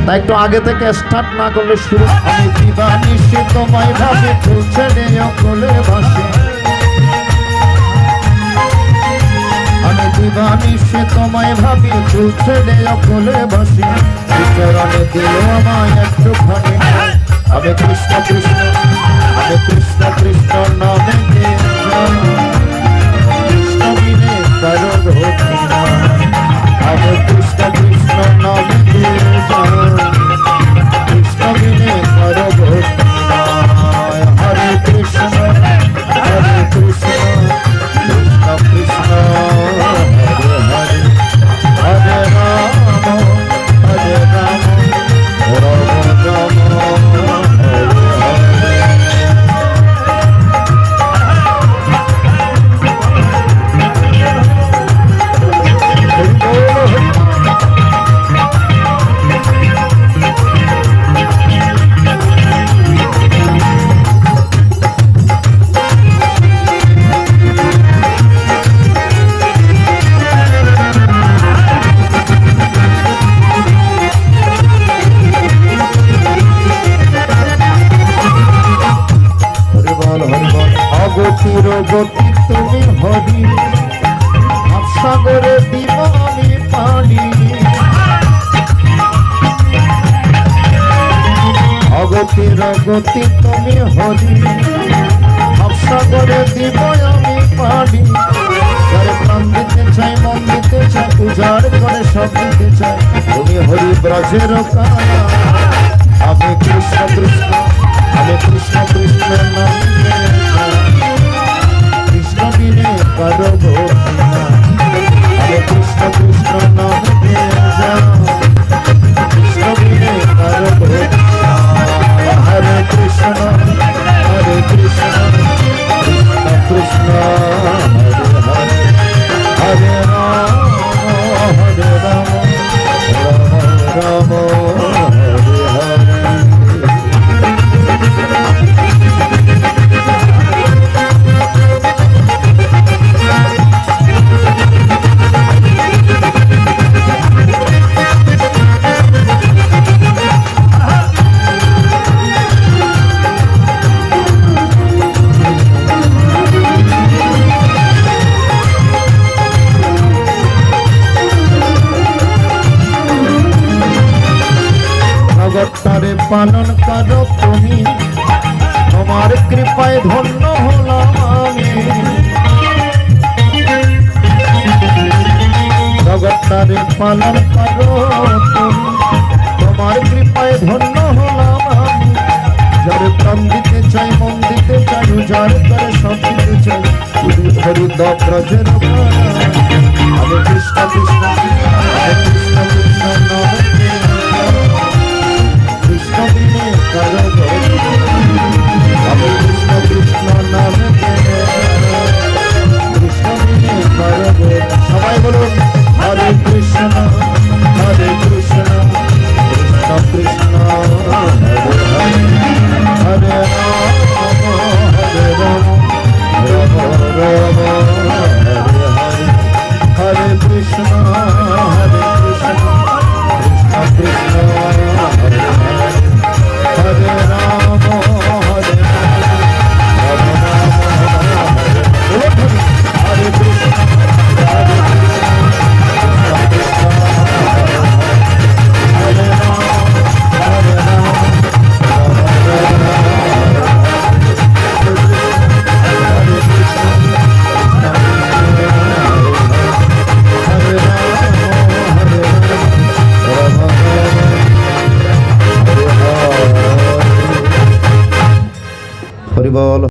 তাই একটু আগে থেকে স্টার্ট না করলে শুরু। আমি দিবানিশি তোমায় ভাবে ফুল ছেড়ে অকলে ভাসে, আমি দিবানিশি তোমায় ভাবি ফুল ছেড়ে অকলে ভাসি। চরণে দিল আমায় একটুখানি, আমি কৃষ্ণ কৃষ্ণ, আমি কৃষ্ণ কৃষ্ণ নামে কৃষ্ণ বিনে কারো গতি না, আমি কৃষ্ণ কৃষ্ণ নামে কৃষ্ণ বিনে কারো গতি না। হরে কৃষ্ণ হরে কৃষ্ণ কৃষ্ণ কৃষ্ণ হরে হরে, হরে রাম হরে রাম রাম রাম হরে হরে। অগতির গতি তুমি হরি, সাগরে দিব আমি পানি। অগতির গতি তুমি হরি, সাগরে দিব আমি পানি। যারে প্রাণ দিতে চাই মন দিতে চাই, উজাড় করে সব দিতে চাই, তুমি হরি ব্রজের কায়া। আমি কৃষ্ণ কৃষ্ণ, আমি কৃষ্ণ কৃষ্ণ নামে কৃষ্ণ বিনে কারো গতি না, আমি কৃষ্ণ কৃষ্ণ নামে কৃষ্ণ বিনে কারো গতি না। হরে কৃষ্ণ হরে কৃষ্ণ কৃষ্ণ কৃষ্ণ হরে হরে, হরে রাম হরে রাম রাম রাম হরে হরে। জগৎটারে পালন করো তুমি, তোমার কৃপায় ধন্য হলাম আমি। জগৎটারে পালন করো তুমি, তোমার কৃপায় ধন্য হলাম আমি। যারে প্রাণ দিতে চাই মন দিতে চাই, উজাড় করে সব দিতে চাই, তুমি হরি ব্রজের